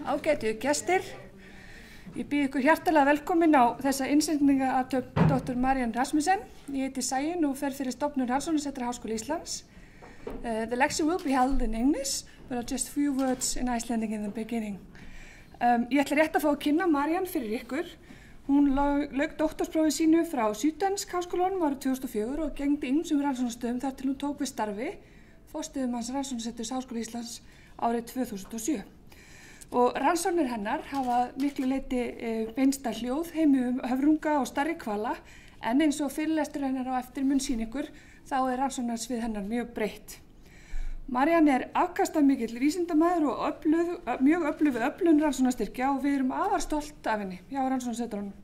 Ágætu gestir, ég býð ykkur hjartalega velkomin á þessa innsendingaathöfn Dr. Marianne Rasmussen. Ég heiti Sæunn og fer fyrir stofnun Rannsóknasetra Háskóla Íslands. The lecture will be held in English, but just a few words in Icelandic in the beginning. Ég ætla rétt að fá að kynna Marianne fyrir ykkur. Hún lauk doktorsprófi sínu frá Syddansk háskólanum árið 2004 og gegndi ýmsum rannsóknastöðum þar til hún tók við starfi forstöðumanns Rannsóknaseturs Háskóla Íslands árið 2007. Og rannsóknir hennar hafa miklu leyti beinst að hljóðheimi höfrunga og stærri hvala, en eins og fyrirlestur hennar á eftir mun sýna ykkur, þá rannsóknarsvið hennar mjög breytt. Marianne afkastamikill vísindamaður og mjög öflug við öflun rannsóknarstyrkja og við erum afar stolt af henni hjá Rannsóknasetrunum.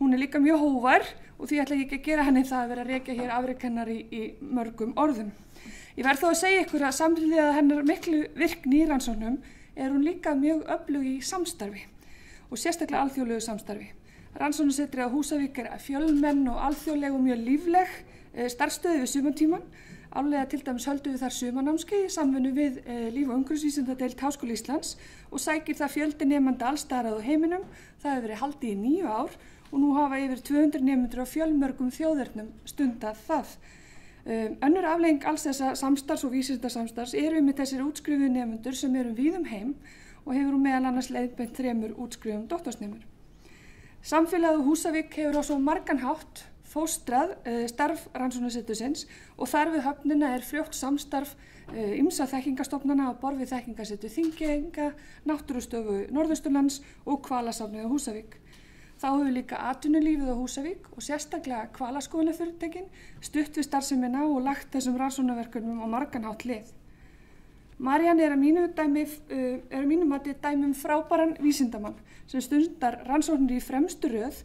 Hún líka mjög hógvær og því ætla ég ekki að gera henni það að vera að rekja hér afrek hennar í mörgum orðum. Ég verð þó að segja ykkur að samhliða hennar miklu virkni í rannsóknum hún líka mjög öflug í samstarfi og sérstaklega alþjóðlegu samstarfi. Rannsóknasetrið á Húsavík fjölmenn og alþjóðleg og mjög lífleg starfsstöð við sumartímann. Árlega til dæmis höldum við þar sumarnámskeið í samvinnu við líf- og umhverfisvísindadeild Háskóla Íslands og sækir það fjöldi nemenda alls staðar á heiminum. Það hefur verið haldið í 9 ár og nú hafa yfir 200 nemendur á fjölmörgum þjóðernum stundað það. Önnur afleiðing alls þessa samstarfs og vísindasamstarfs með þessir útskrifuðu nemendur sem víðum heim og hefur meðal annars leiðbeint 3 útskrifum doktorsnemur. Samfélagið á Húsavík hefur á svo margan hátt fóstrað starf Rannsóknasetursins og þar við höfnina frjótt samstarf ýmsa þekkingarstofnana á borð við þekkingarsetur Þingeyinga, Náttúrustofu Norðausturlands og Hvalasafnið á Húsavík. Þá hefur líka atvinnulífið á Húsavík og sérstaklega hvalaskoðunarfyrirtækin stutt við starfsemina og lagt þessum rannsóknarverkefnum á margan hátt lið. Marianne að mínu mati dæmi frábæran vísindamann sem stundar rannsóknir í fremstu röð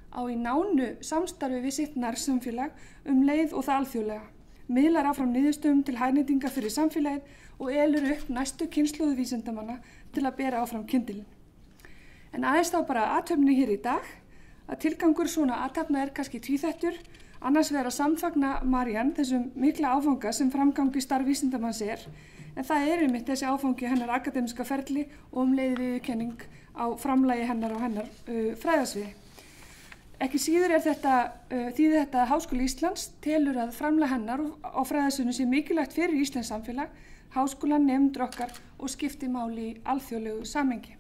á í nánu samstarfi við sitt nærsamfélag leið og það alþjóðlega, miðlar áfram niðurstöðum til hagnýtingar fyrir samfélagið og elur upp næstu kynslóðu vísindamanna til að bera áfram kyndilinn. En aðeins þá bara athöfninni hér í dag, að tilgangur svona athafna kannski tvíþættur, annars vegar að samfagna Marianne þessum mikla áfanga sem framgangi starf vísindamanns en það einmitt þessi áfangi hennar akademiska ferli og leið viðurkenning á framlagi hennar og hennar fræðasviði. Ekki síður þýðir þetta að Háskóli Íslands telur að framlag hennar á fræðasviðinu sé mikilvægt fyrir íslenskt samfélag, háskólan, nemendur okkar og skipti máli í alþjóðlegu samhengi.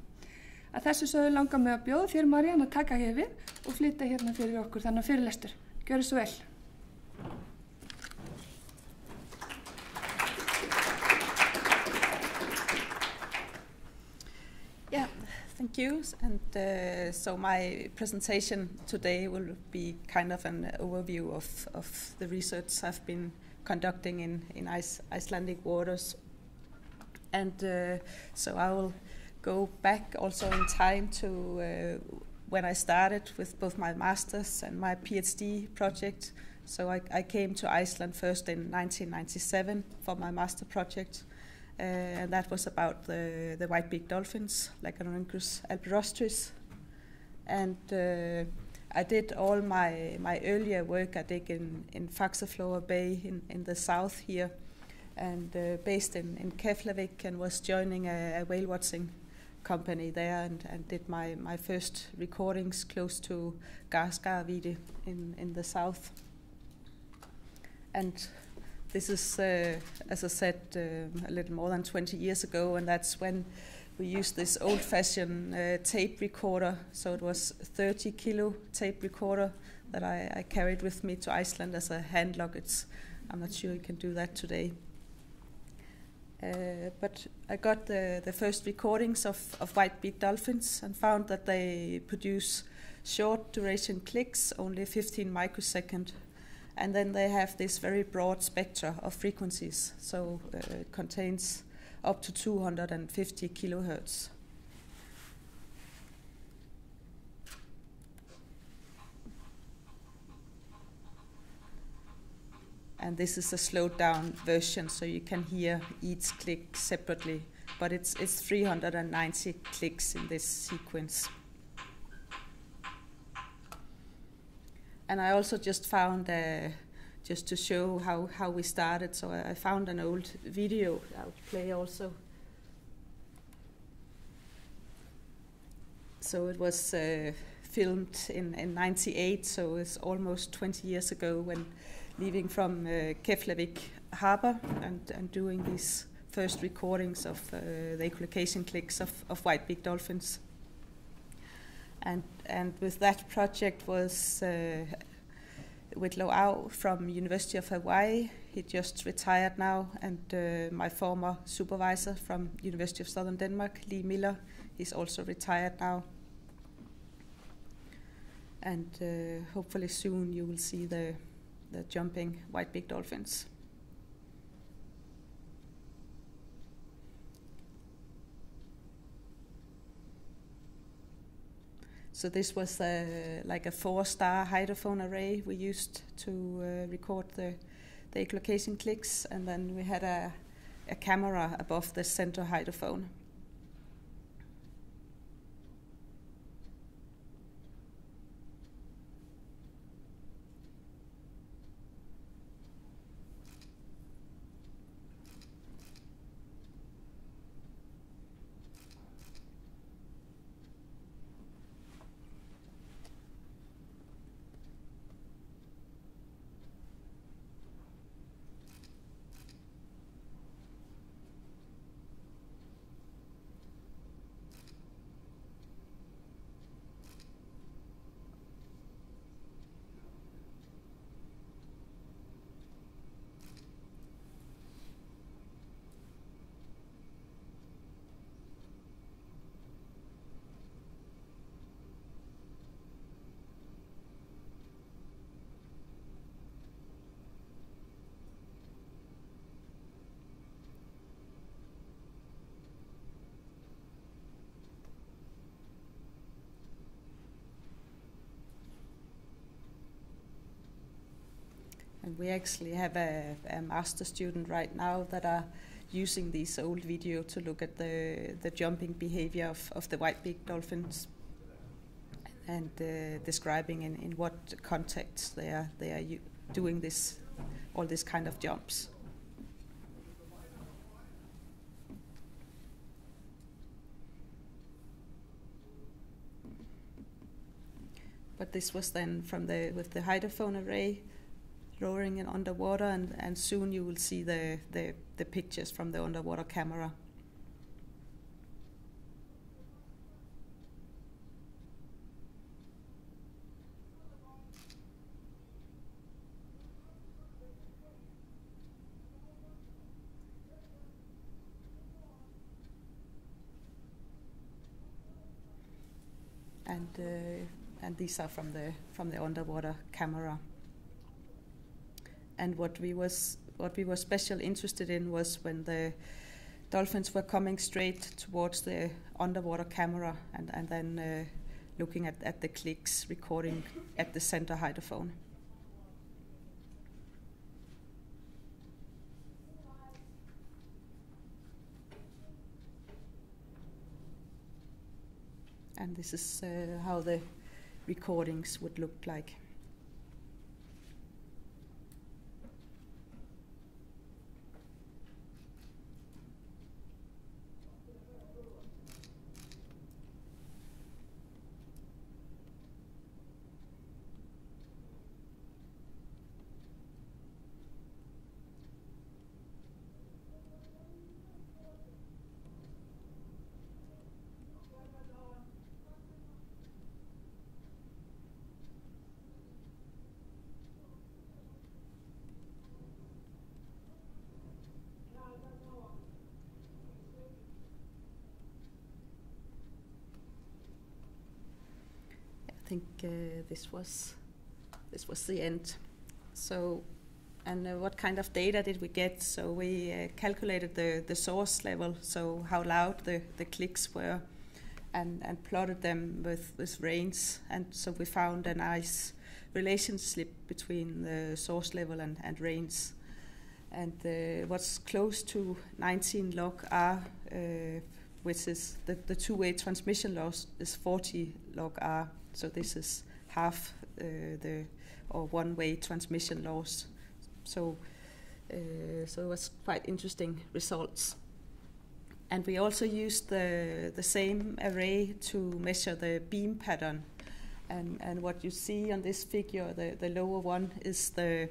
Að þessu sögðu langar mig að bjóða þér, Marianne, að taka hér við og flytja hérna fyrir okkur þannig fyrirlestur. Gjörðu svo vel. Yeah, thank you. And so my presentation today will be kind of an overview of the research I've been conducting in Icelandic waters. And so I will go back also in time to when I started with both my master's and my PhD project. So I came to Iceland first in 1997 for my master project, and that was about the white-beaked dolphins, Lacanorhynchus alberostris. And I did all my earlier work I did in Faxaflóa Bay in the south here, and based in Keflavik, and was joining a whale watching company there and did my first recordings close to Garðskagarvíti in the south. And this is, as I said, a little more than 20 years ago, and that's when we used this old-fashioned tape recorder. So it was a 30-kilo tape recorder that I carried with me to Iceland as a hand luggage. I'm not sure you can do that today. But I got the first recordings of white-beaked dolphins and found that they produce short duration clicks, only 15 microseconds, and then they have this very broad spectra of frequencies, so it contains up to 250 kilohertz. And this is a slowed down version, so you can hear each click separately, but it's 390 clicks in this sequence. And I also just found, just to show how we started, so I found an old video I'll play also. So it was filmed in 98, so it's almost 20 years ago when leaving from Keflavik Harbor and doing these first recordings of the echolocation clicks of white-beaked dolphins. And with that project was Whitlow Au from University of Hawaii. He just retired now, and my former supervisor from University of Southern Denmark, Lee Miller, he's also retired now. And hopefully soon you will see the jumping white-beaked dolphins. So this was like a 4-star hydrophone array we used to record the echolocation clicks, and then we had a camera above the center hydrophone. And we actually have a master student right now that are using these old video to look at the jumping behavior of the white-beaked dolphins and describing in what context they are doing all this kind of jumps. But this was then with the hydrophone array, lowering it underwater, and soon you will see the pictures from the underwater camera. And these are from the underwater camera. And what we were special interested in was when the dolphins were coming straight towards the underwater camera and then looking at the clicks, recording at the center hydrophone. And this is how the recordings would look like. I think this was the end. So, and what kind of data did we get? So we calculated the source level, so how loud the clicks were, and plotted them with rains. And so we found a nice relationship between the source level and rains. And what's close to 19 log R, which is the two-way transmission loss, is 40 log R. So this is half or one-way transmission loss. So it was quite interesting results. And we also used the same array to measure the beam pattern. And what you see on this figure, the lower one, is the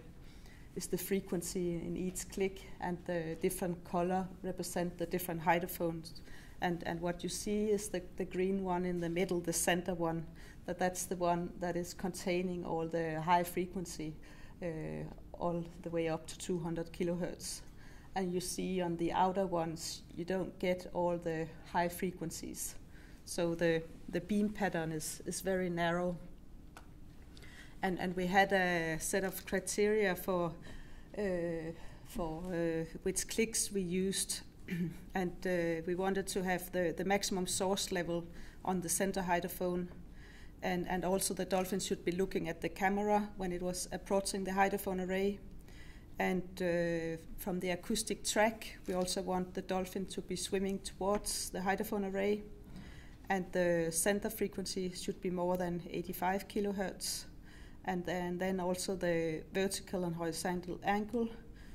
frequency in each click, and the different color represent the different hydrophones. And what you see is the green one in the middle, the center one, that's the one that is containing all the high frequency, all the way up to 200 kilohertz. And you see on the outer ones, you don't get all the high frequencies. So the beam pattern is very narrow. And we had a set of criteria for which clicks we used. And we wanted to have the maximum source level on the center hydrophone. And also the dolphin should be looking at the camera when it was approaching the hydrophone array. And from the acoustic track, we also want the dolphin to be swimming towards the hydrophone array. And the center frequency should be more than 85 kilohertz. And then also the vertical and horizontal angle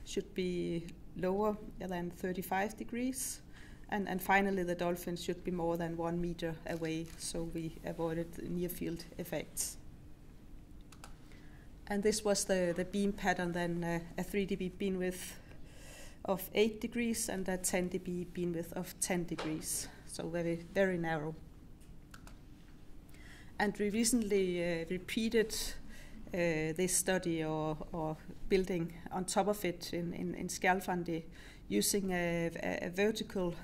should be lower than 35 degrees. And finally, the dolphin should be more than 1 meter away, so we avoided near-field effects. And this was the beam pattern then, a 3 dB beam width of 8 degrees and a 10 dB beam width of 10 degrees, so very, very narrow. And we recently repeated this study or building on top of it in Skjaldfangi using a vertical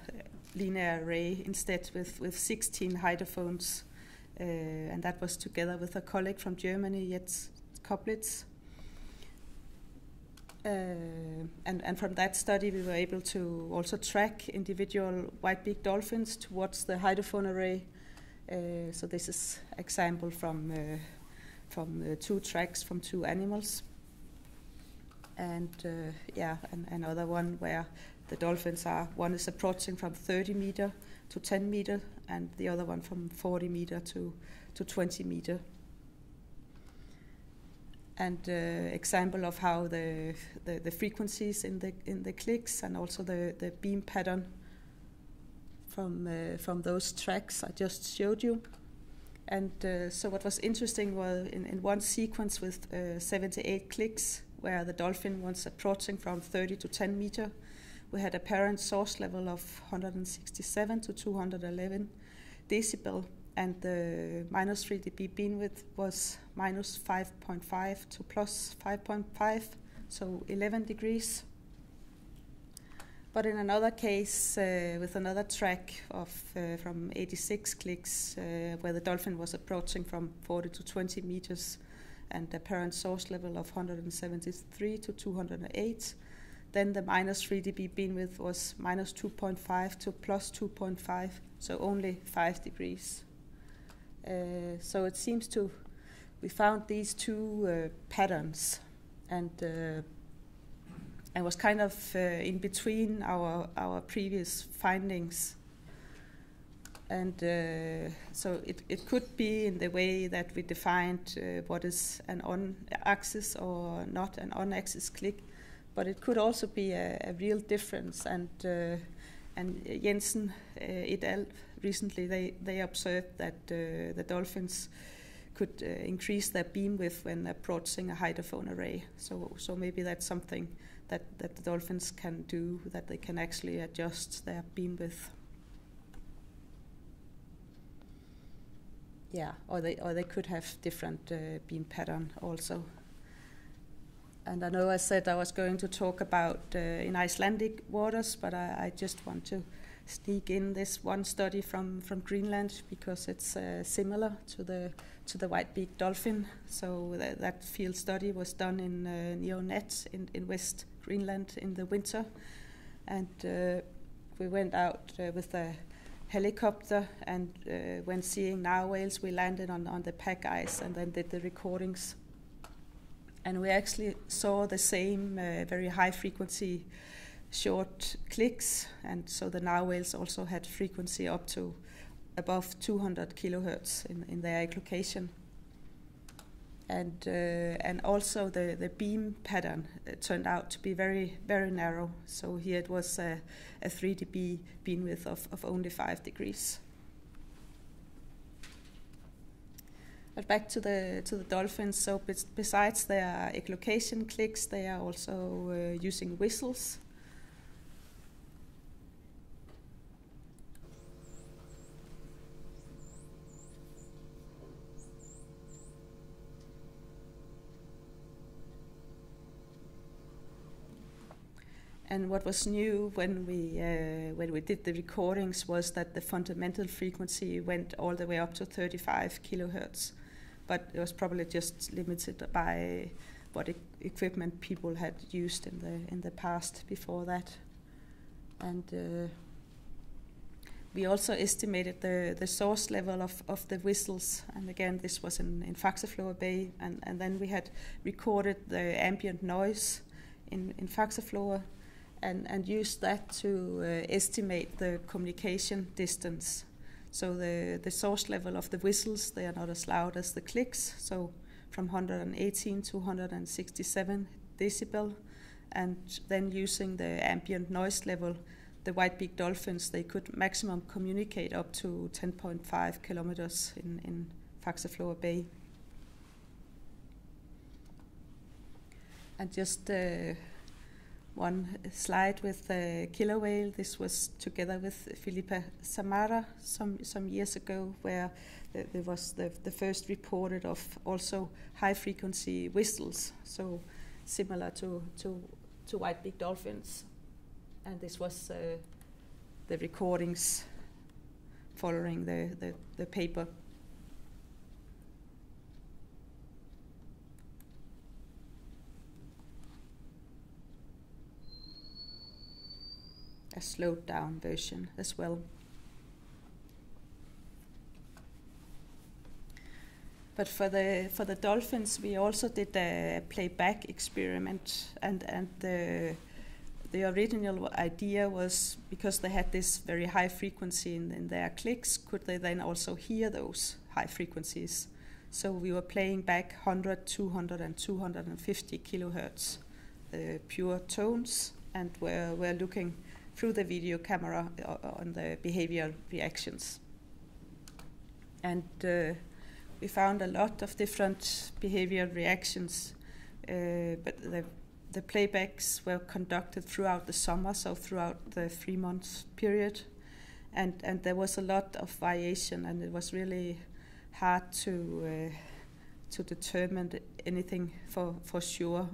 linear array instead with 16 hydrophones. And that was together with a colleague from Germany, Jens Koplitz. And from that study, we were able to also track individual white-beaked dolphins towards the hydrophone array. So this is example from 2 tracks from 2 animals. And another one where the dolphins one is approaching from 30 meter to 10 meter, and the other one from 40 meter to 20 meter. And example of how the frequencies in the clicks and also the beam pattern from those tracks I just showed you. And so what was interesting was in one sequence with 78 clicks, where the dolphin was approaching from 30 to 10 meter, we had a parent source level of 167 to 211 decibel, and the minus 3 dB beam width was minus 5.5 to plus 5.5, so 11 degrees. But in another case, with another track of from 86 clicks, where the dolphin was approaching from 40 to 20 meters, and the parent source level of 173 to 208, then the minus 3 dB beam width was minus 2.5 to plus 2.5, so only 5 degrees. So it seems we found these 2 patterns, and was kind of in between our previous findings. And so it could be in the way that we defined what is an on-axis or not an on-axis click, but it could also be a real difference. And Jensen et al. Recently they observed that the dolphins could increase their beam width when approaching a hydrophone array. So maybe that's something that the dolphins can do, that they can actually adjust their beam width. Yeah, or they could have different beam pattern also. And I know I said I was going to talk about in Icelandic waters, but I just want to sneak in this one study from Greenland, because it's similar to the white-beaked dolphin. So that field study was done in Neonet in West Greenland in the winter, and we went out with a helicopter, and when seeing narwhals, we landed on the pack ice and then did the recordings. And we actually saw the same very high frequency short clicks, and so the narwhals also had frequency up to above 200 kilohertz in their echolocation. and also the beam pattern turned out to be very, very narrow. So here it was a 3 dB beam width of only 5 degrees. But back to the dolphins. So besides their echolocation clicks, they are also using whistles. And what was new when we did the recordings was that the fundamental frequency went all the way up to 35 kilohertz, but it was probably just limited by what equipment people had used in the past before that. And we also estimated the source level of the whistles, and again this was in Faxafloa Bay, and then we had recorded the ambient noise in Faxafloa. And use that to estimate the communication distance. So the source level of the whistles, they are not as loud as the clicks, so from 118 to 167 decibel. And then using the ambient noise level, the white-beaked dolphins, they could maximum communicate up to 10.5 kilometers in Faxafloa Bay. And just one slide with the killer whale. This was together with Philippa Samara some years ago, where there was the first reported of also high frequency whistles, so similar to white-beaked dolphins. And this was the recordings following the paper. A slowed down version as well. But for the dolphins, we also did a playback experiment, and the original idea was, because they had this very high frequency in their clicks, could they then also hear those high frequencies? So we were playing back 100, 200, and 250 kilohertz pure tones, and we're looking through the video camera on the behavioral reactions. And we found a lot of different behavioral reactions, but the playbacks were conducted throughout the summer, so throughout the 3 months period. And there was a lot of variation, and it was really hard to determine anything for sure.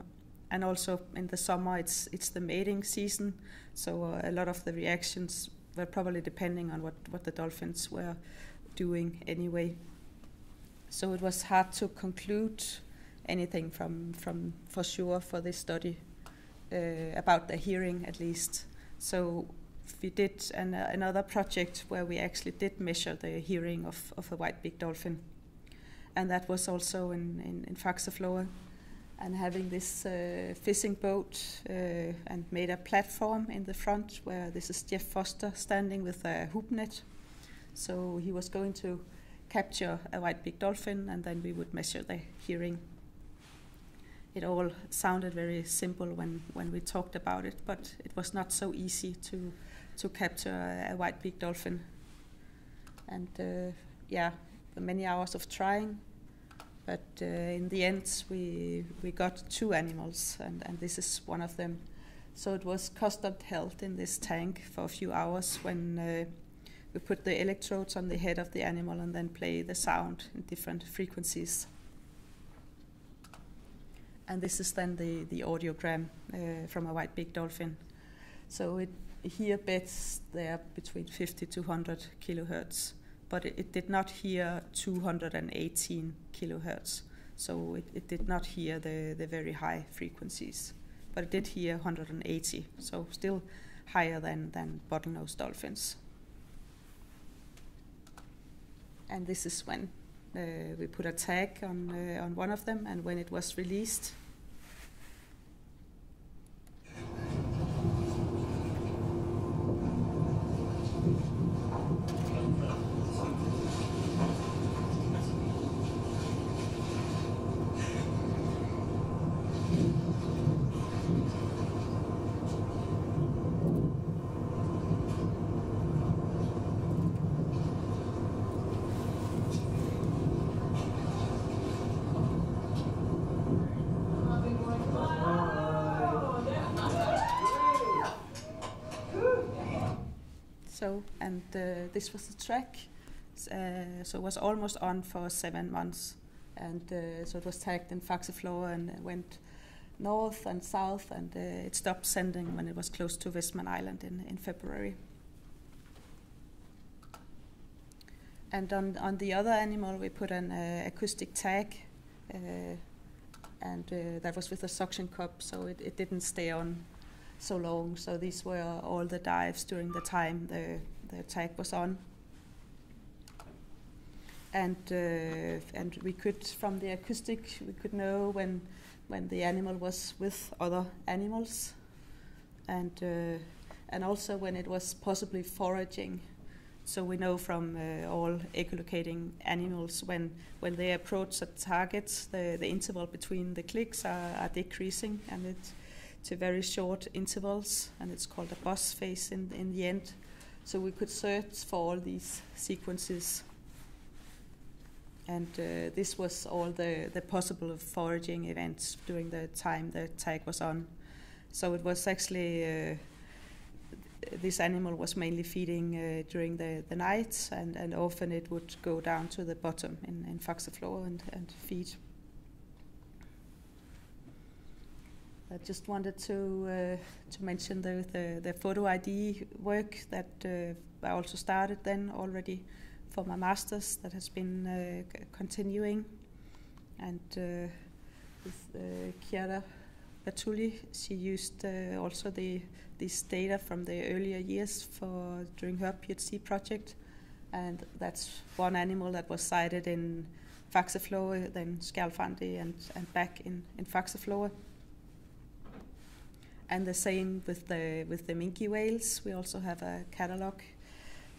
And also in the summer, it's the mating season, so a lot of the reactions were probably depending on what the dolphins were doing anyway. So it was hard to conclude anything from for sure for this study about the hearing, at least. So we did another project where we actually did measure the hearing of a white-beaked dolphin, and that was also in Faxafloa. And having this fishing boat and made a platform in the front, where this is Jeff Foster standing with a hoop net. So he was going to capture a white-beaked dolphin, and then we would measure the hearing. It all sounded very simple when we talked about it, but it was not so easy to capture a white-beaked dolphin. And many hours of trying. But in the end, we got 2 animals, and this is one of them. So it was custom held in this tank for a few hours when we put the electrodes on the head of the animal and then play the sound in different frequencies. And this is then the audiogram from a white-beaked dolphin. So it here beds there between 50 to 100 kilohertz. But it did not hear 218 kilohertz, so it did not hear the very high frequencies. But it did hear 180, so still higher than bottlenose dolphins. And this is when we put a tag on one of them, and when it was released. show, and this was the track. So it was almost on for 7 months, and so it was tagged in Faxaflor and went north and south, and it stopped sending when it was close to Westman Island in February. And on the other animal, we put an acoustic tag, and that was with a suction cup, so it didn't stay on so long. So these were all the dives during the time the tag was on. And we could, from the acoustic, we could know when the animal was with other animals, and also when it was possibly foraging. So we know from all echolocating animals when they approach a target, the interval between the clicks are decreasing, and it's to very short intervals, and it's called a buzz phase in the end. So we could search for all these sequences. And this was all the possible foraging events during the time the tag was on. So it was actually, this animal was mainly feeding during the night, and often it would go down to the bottom in Faxaflor and feed. I just wanted to mention the photo ID work that I also started then already for my master's, that has been continuing. And with Chiara Bertulli, she used also this data from the earlier years during her PhD project, and that's one animal that was sighted in Faxaflor, then Skjalfandi, and back in Faxaflor. And the same with the minke whales. We also have a catalogue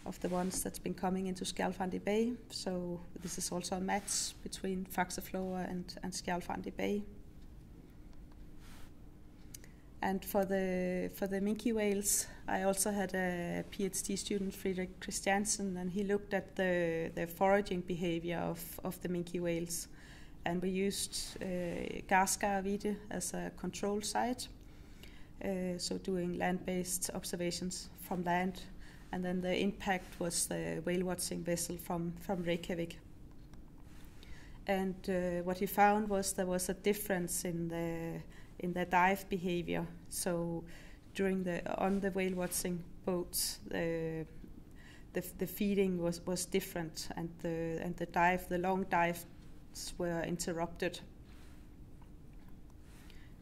of the ones that's been coming into Skjalfandi Bay. So this is also a match between Faxaflor and Skjalfandi Bay. And for the minke whales, I also had a PhD student, Friedrich Christiansen, and he looked at the foraging behavior of the minke whales. And we used Garskarvide as a control site, so doing land-based observations from land. And then the impact was the whale-watching vessel from Reykjavik. And what he found was there was a difference in the dive behavior. So during on the whale-watching boats, the feeding was different, and the long dives were interrupted.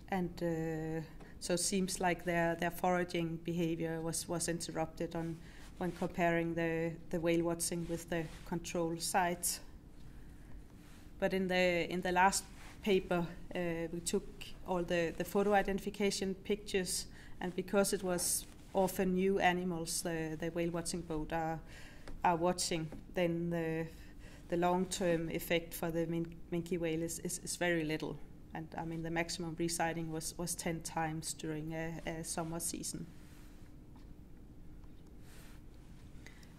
And so it seems like their foraging behavior was interrupted when comparing the whale watching with the control sites. But in the last paper, we took all the photo identification pictures, and because it was often new animals the whale watching boat are watching, then the long-term effect for the minke whale is very little. And I mean, the maximum resighting was 10 times during a summer season.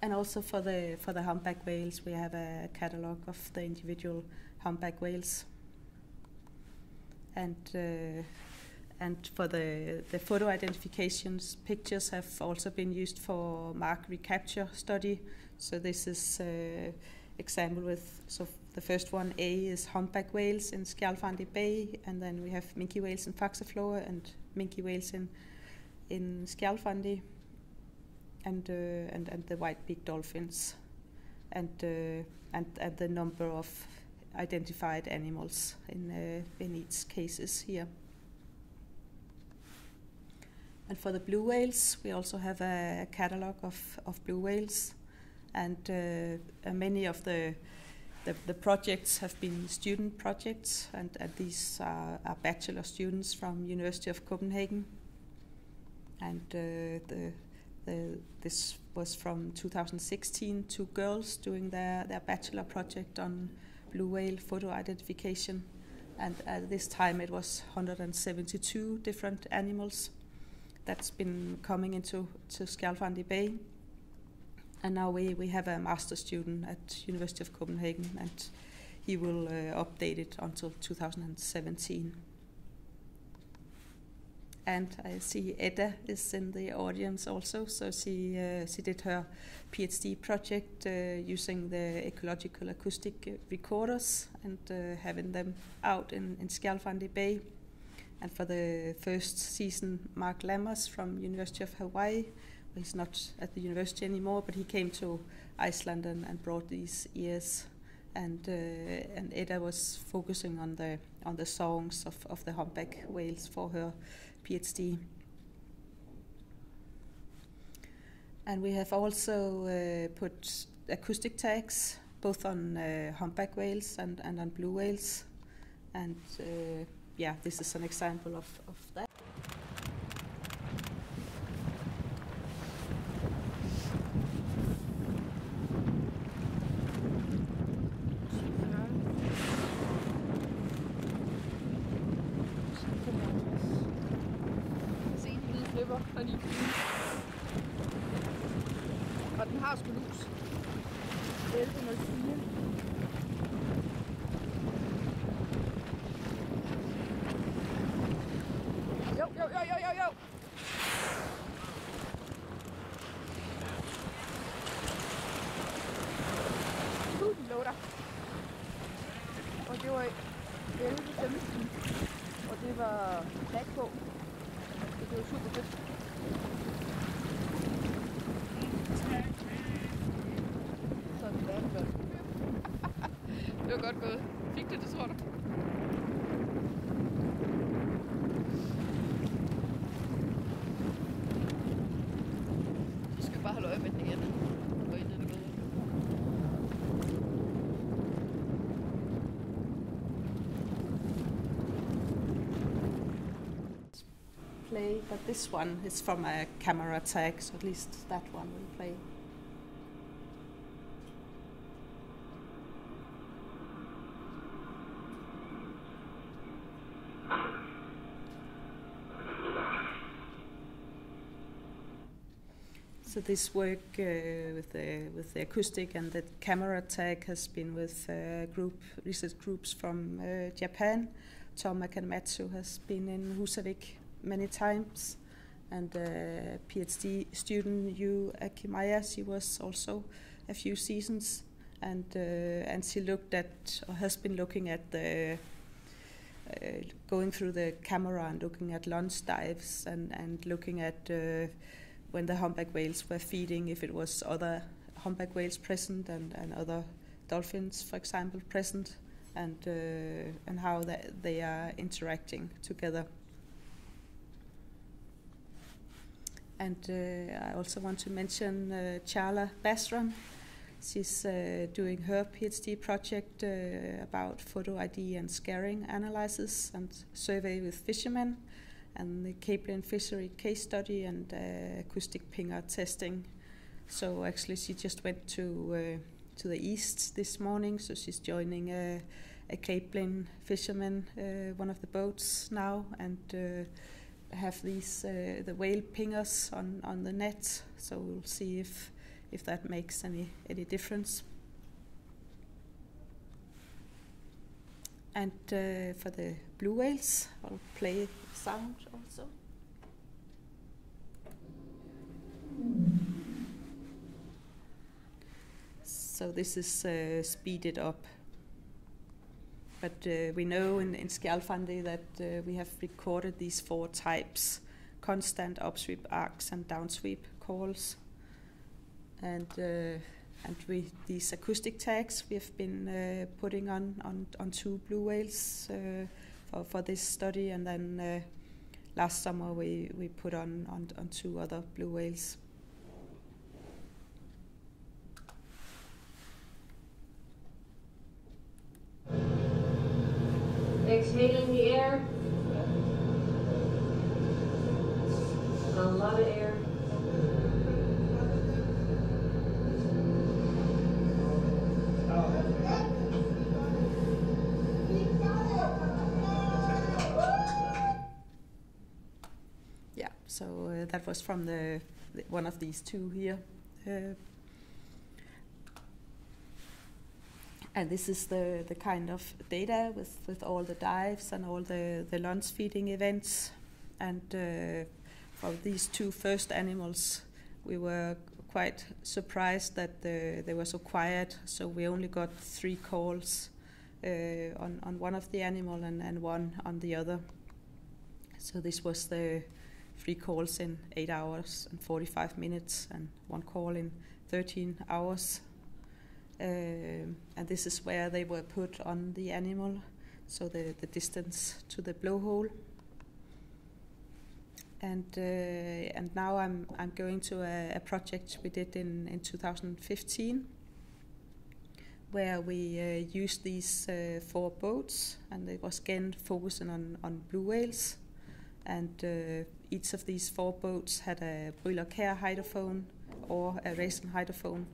And also for the humpback whales, we have a catalogue of the individual humpback whales. And for the photo identifications, pictures have also been used for mark recapture study. So this is example with, so the first one, A, is humpback whales in Skjalfandi Bay, and then we have minke whales in Faxaflor and minke whales in Skjalfandi, and the white-beaked dolphins, and the number of identified animals in each cases here. And for the blue whales, we also have a catalogue of blue whales, and many of the projects have been student projects, and these are bachelor students from University of Copenhagen. And this was from 2016, 2 girls doing their bachelor project on blue whale photo identification. And at this time it was 172 different animals that's been coming into Skjalfandi Bay. And now we have a master student at University of Copenhagen, and he will update it until 2017. And I see Edda is in the audience also. So she did her PhD project using the ecological acoustic recorders and having them out in Skjalfandi Bay. And for the first season, Mark Lammers from University of Hawaii. He's not at the university anymore, but he came to Iceland and brought these ears. And Edda was focusing on the songs of the humpback whales for her PhD. And we have also put acoustic tags both on humpback whales and on blue whales. And yeah, this is an example of that. Og den har sgu lus. 1104. Jo. Lå dig. Og det var 11:15. Og det var tag på. Det var super fedt. Det var godt gået. Fik du det, tror du? Du skal bare holde øje med den igen. Og inden den er gået. Play, but this one is from a camera tag, so at least that one will play. So this work with the acoustic and the camera tag has been with research groups from Japan. Tom Akamatsu has been in Husavik many times, and PhD student Yu Akimaya, she was also a few seasons, and she looked at, or has been looking at the going through the camera and looking at lunge dives and looking at when the humpback whales were feeding, if it was other humpback whales present and other dolphins, for example, present, and how they are interacting together. And I also want to mention Charla Basran. She's doing her PhD project about photo ID and scaring analysis and survey with fishermen, and the Cape Lynn fishery case study and acoustic pinger testing. So actually she just went to the east this morning, so she's joining a Cape Lynn fisherman, one of the boats now, and have these the whale pingers on the net. So we'll see if that makes any difference. And for the blue whales, I'll play sound also. So this is speeded up. But we know in Skjalfandi that we have recorded these 4 types: constant, upsweep, arcs, and downsweep calls. And with these acoustic tags, we have been putting on 2 blue whales for this study, and then last summer we put on 2 other blue whales. Exhaling the air. A lot of air. Yeah, so that was from one of these 2 here. And this is the kind of data with all the dives and all the lunge feeding events. And for these two first animals, we were quite surprised that they were so quiet. So we only got 3 calls on one of the animal and 1 on the other. So this was the 3 calls in 8 hours and 45 minutes and 1 call in 13 hours. And this is where they were put on the animal, so the distance to the blowhole. And now I'm going to a project we did in 2015, where we used these 4 boats, and it was again focusing on blue whales. And each of these 4 boats had a Brüller Kjær hydrophone or a Raisen hydrophone,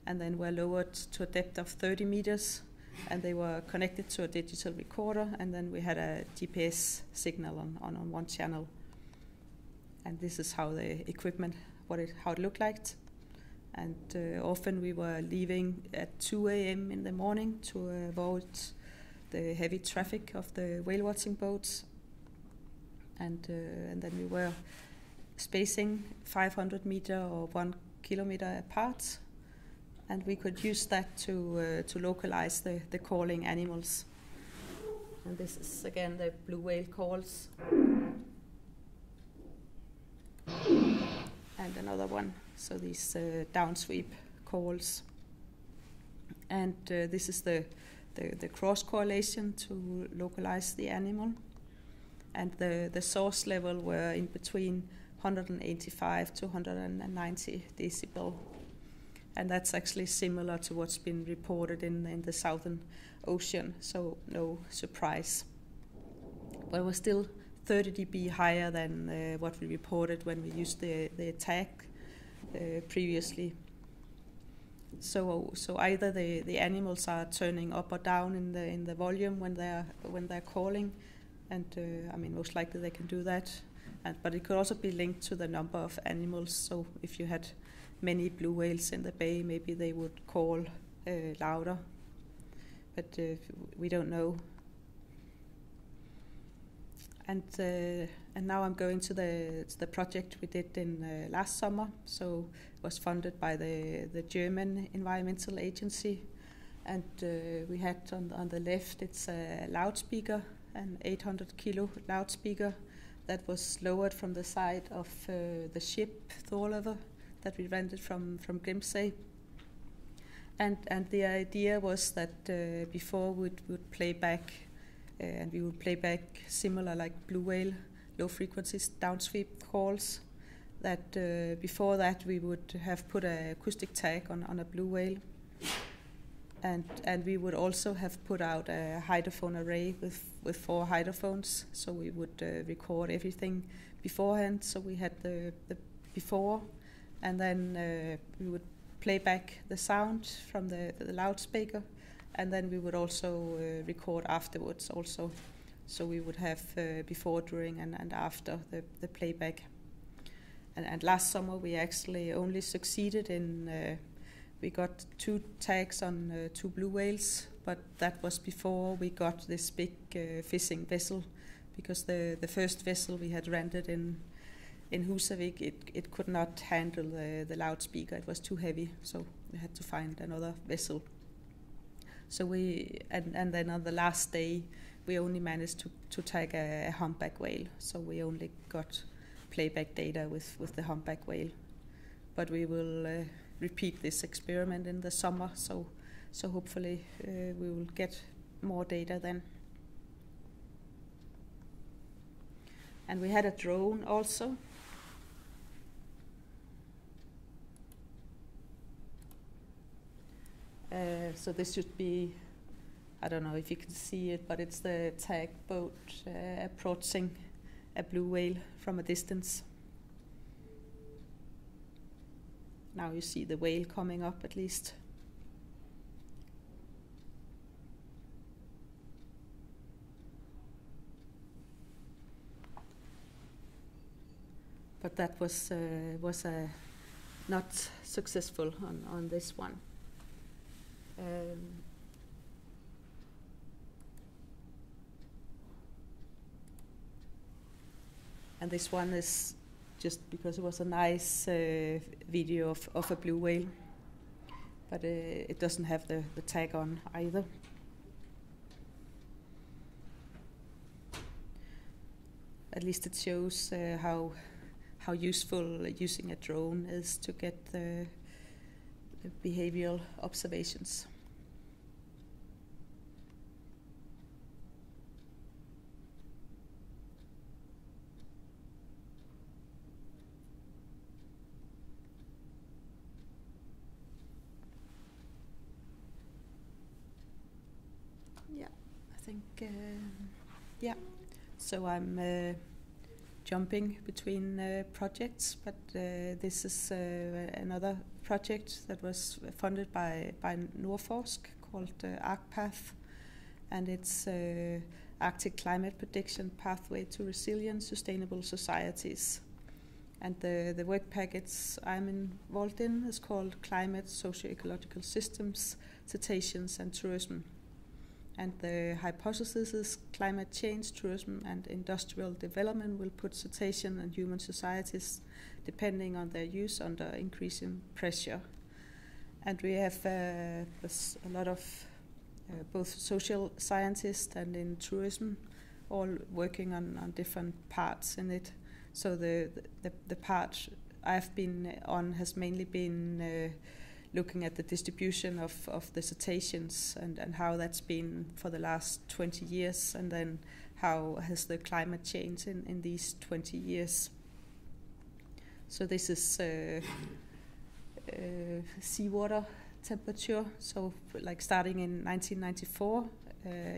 and then were lowered to a depth of 30 meters, and they were connected to a digital recorder, and then we had a GPS signal on one channel. And this is how the equipment, how it looked like. And often we were leaving at 2 a.m. in the morning to avoid the heavy traffic of the whale watching boats. And then we were spacing 500 meter or 1 kilometer apart, and we could use that to localize the calling animals. And this is again the blue whale calls. And another one, so these downsweep calls. And this is the cross correlation to localize the animal. And the source level were in between 185 to 190 decibel. And that's actually similar to what's been reported in the Southern Ocean, so no surprise. But it was still 30 dB higher than what we reported when we used the attack previously. So either the animals are turning up or down in the volume when they're calling, and I mean most likely they can do that. But it could also be linked to the number of animals. So if you had many blue whales in the bay, maybe they would call louder. But we don't know. And now I'm going to the project we did in last summer. So it was funded by the German Environmental Agency, and we had on the left it's a loudspeaker, an 800 kilo loudspeaker that was lowered from the side of the ship Thorlever that we rented from Grimsey. And the idea was that before we would play back. And we would play back similar like blue whale, low frequencies, downsweep calls. That before that we would have put an acoustic tag on a blue whale, and we would also have put out a hydrophone array with 4 hydrophones. So we would record everything beforehand. So we had the before, and then we would play back the sound from the loudspeaker. And then we would also record afterwards also. So we would have before, during, and after the playback. And last summer we actually only succeeded in, we got 2 tags on 2 blue whales, but that was before we got this big fishing vessel, because the first vessel we had rented in Husavik, it could not handle the loudspeaker, it was too heavy, so we had to find another vessel. So and then on the last day, we only managed to tag a humpback whale. So we only got playback data with the humpback whale. But we will repeat this experiment in the summer. So hopefully we will get more data then. And we had a drone also. So this should be, I don't know if you can see it, but it's the tag boat approaching a blue whale from a distance. Now you see the whale coming up at least. But that was not successful on this one. And this one is just because it was a nice video of a blue whale, but it doesn't have the tag on either. At least it shows how useful using a drone is to get the behavioral observations. Yeah, I think, yeah. So I'm jumping between projects, but this is another project that was funded by Nordforsk called ArcPath, and it's Arctic Climate Prediction Pathway to Resilient Sustainable Societies. And the work package I'm involved in is called Climate, Socio-Ecological Systems, Cetaceans and Tourism. And the hypothesis is climate change, tourism, and industrial development will put cetacean and human societies, depending on their use, under increasing pressure. And we have a lot of both social scientists and in tourism, all working on different parts in it. So the part I've been on has mainly been looking at the distribution of the cetaceans and how that's been for the last 20 years, and then how has the climate changed in these 20 years. So this is seawater temperature. So like starting in 1994,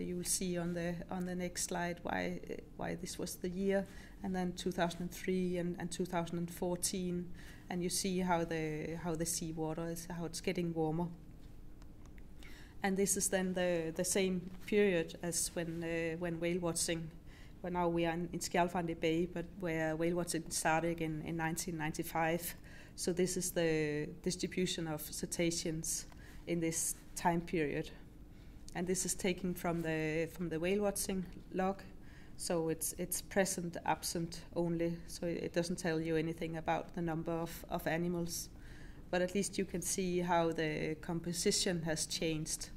you will see on the next slide why this was the year, and then 2003 and 2014. And you see how the seawater is, how it's getting warmer. And this is then the same period as when whale watching. Well, now we are in Skjalfandi Bay, but where whale watching started in 1995. So this is the distribution of cetaceans in this time period. And this is taken from the whale watching log. So it's present, absent only, so it doesn't tell you anything about the number of animals. But at least you can see how the composition has changed,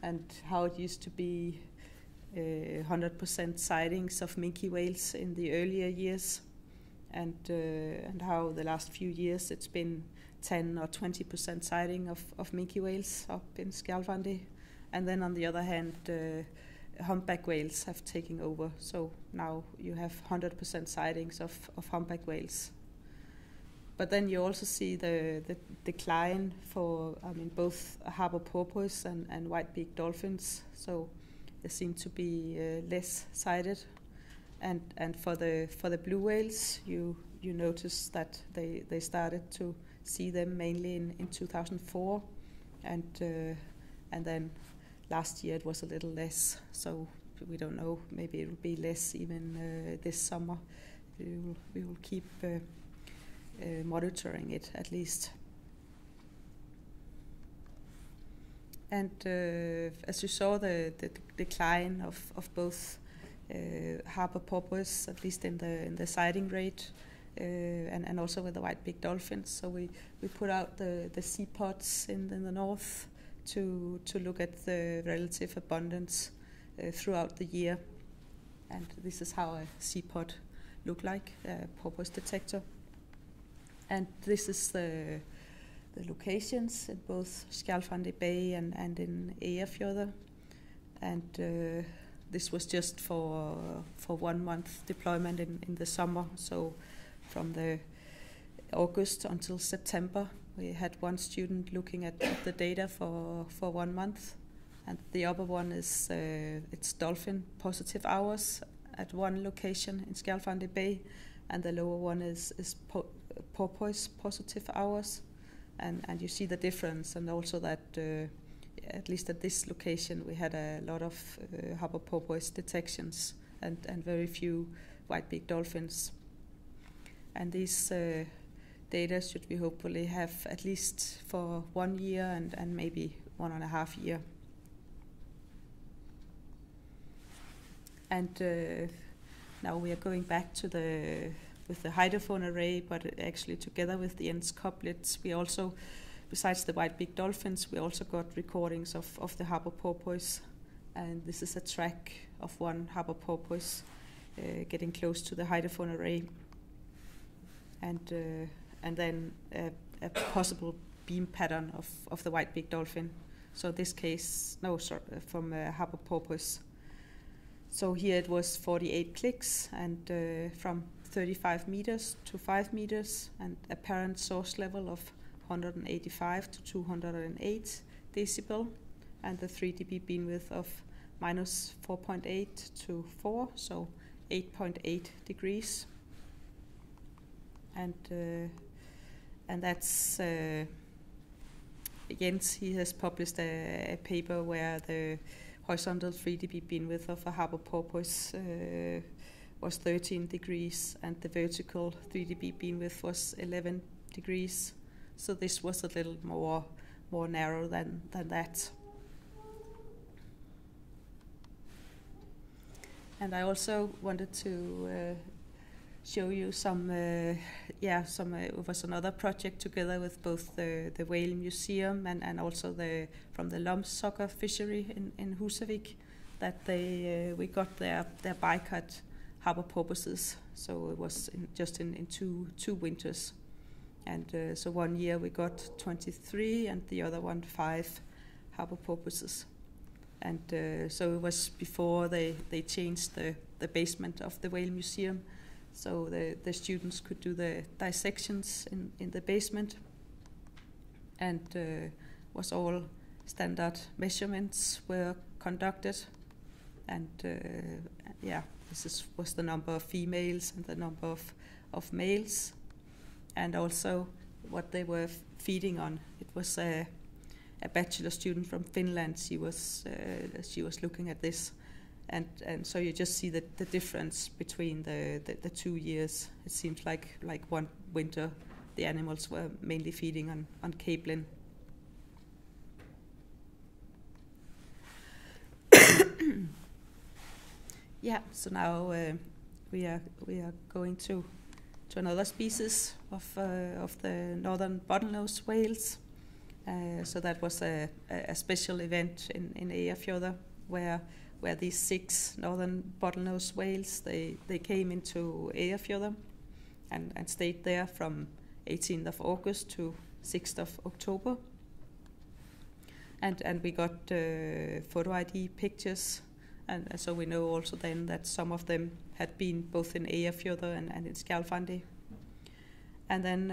and how it used to be 100% sightings of minke whales in the earlier years, and how the last few years it's been 10 or 20% sighting of minke whales up in Skjalfandi. And then on the other hand, humpback whales have taken over, so now you have 100% sightings of humpback whales. But then you also see the decline for, both harbour porpoise and white-beaked dolphins, so they seem to be less sighted. And for the blue whales, you notice that they started to see them mainly in 2004, and then last year it was a little less, so we don't know, maybe it will be less even this summer. We will keep monitoring it at least. And as you saw, the decline of both harbour porpoise, at least in the sighting rate, and also with the white-beaked dolphins. So we put out the sea pods in the north to look at the relative abundance throughout the year. And this is how a sea pod look like, a porpoise detector. And this is the locations in both Skjalfandi Bay and in Eyjafjörður. And this was just for 1 month deployment in the summer. So from the August until September, we had one student looking at the data for 1 month, and the upper one is it's dolphin positive hours at one location in Skjalfandi Bay, and the lower one is porpoise positive hours, and you see the difference, and also that at least at this location we had a lot of harbour porpoise detections and very few white-beaked dolphins, and these data should we hopefully have at least for 1 year and maybe 1.5 years. And now we are going back to the the hydrophone array, but actually together with the ENS couplets, we also, besides the white-beaked dolphins, we also got recordings of the harbour porpoise. And this is a track of one harbour porpoise getting close to the hydrophone array. And then a possible beam pattern of the white-beaked dolphin. So in this case, from harbour porpoise. So here it was 48 clicks, and from 35 meters to 5 meters, and apparent source level of 185 to 208 decibel, and the 3 dB beamwidth of minus 4.8 to 4, so 8.8 degrees. And that's Jens. He has published a paper where the horizontal 3 dB beamwidth of a harbour porpoise was 13 degrees, and the vertical 3 dB beamwidth was 11 degrees. So this was a little more narrow than that. And I also wanted to show you it was another project together with both the Whale Museum and also from the Lomsøkker fishery in Husavik, that we got their bycatch harbour porpoises. So it was just in two winters. And so one year we got 23 and the other one 5 harbour porpoises. And so it was before they changed the basement of the Whale Museum. So the students could do the dissections in the basement, and was all standard measurements were conducted. And this was the number of females and the number of males, and also what they were feeding on. It was a bachelor student from Finland. She was looking at this. And so you just see the difference between the 2 years. It seems like one winter the animals were mainly feeding on capelin. Yeah, so now we are going to another species of the northern bottlenose whales. So that was a special event in Eyjafjörður where these 6 northern bottlenose whales, they came into Eyjafjörður and stayed there from 18th of August to 6th of October. And we got photo ID pictures, and so we know also then that some of them had been both in Eyjafjörður and in Skjaldfandi. And then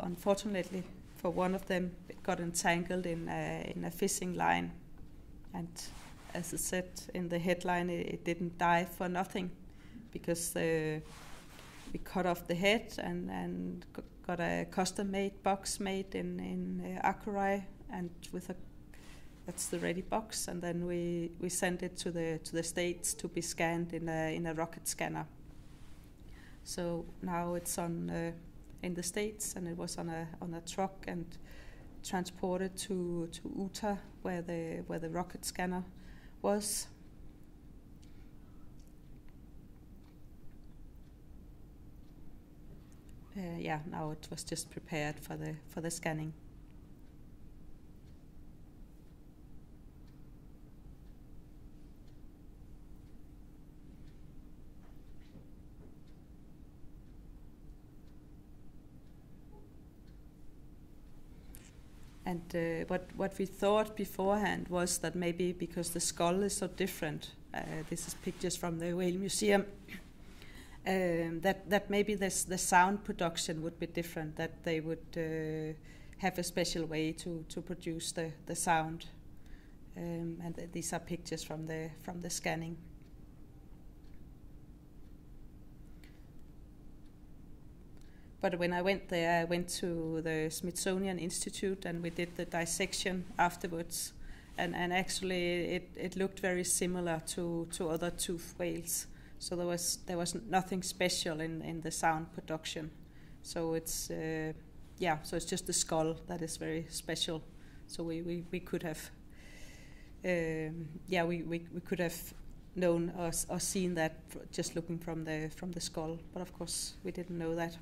unfortunately for one of them, it got entangled in a fishing line, and as it said in the headline, it didn't die for nothing, because we cut off the head and got a custom-made box made in Akurey, and that's the ready box, and then we sent it to the States to be scanned in a rocket scanner. So now it's in the States, and it was on a truck and transported to Utah, where the rocket scanner was. Now it was just prepared for the scanning. And what we thought beforehand was that maybe because the skull is so different, this is pictures from the Whale Museum, that maybe the sound production would be different, that they would have a special way to produce the sound. And these are pictures from the scanning. But when I went there, I went to the Smithsonian Institute, and we did the dissection afterwards. And actually, it looked very similar to other toothed whales. So there was nothing special in the sound production. So it's so it's just the skull that is very special. So we could have we could have known or seen that just looking from the skull, but of course we didn't know that.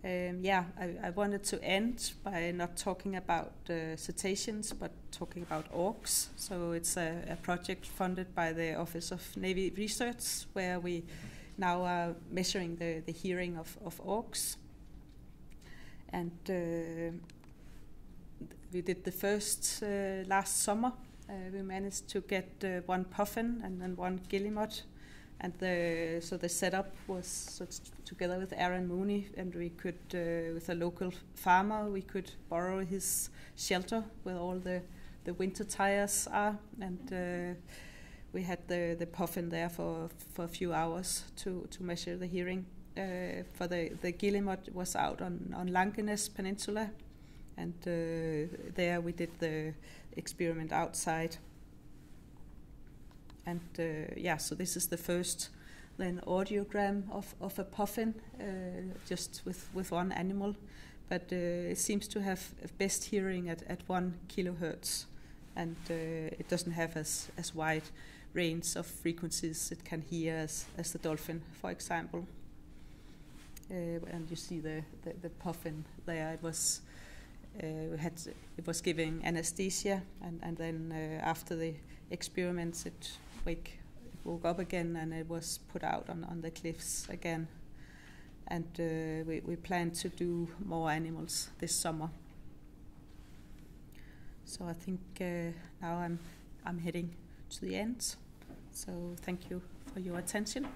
I wanted to end by not talking about cetaceans, but talking about orcs. So it's a project funded by the Office of Navy Research, where we now are measuring the hearing of orcs. And we did the first last summer. We managed to get one puffin and one guillemot. And so the setup was together with Aaron Mooney, and we could, with a local farmer, we could borrow his shelter where all the winter tires are, and we had the puffin there for a few hours to measure the hearing. For the guillemot was out on Langenes Peninsula, and there we did the experiment outside. And so this is the first then audiogram of a puffin, just with one animal, but it seems to have best hearing at 1 kilohertz, and it doesn't have as wide range of frequencies it can hear as the dolphin, for example. And you see the puffin there. It was giving anesthesia, and then after the experiments it woke up again, and it was put out on the cliffs again. And we plan to do more animals this summer. So I think now I'm heading to the end. So thank you for your attention.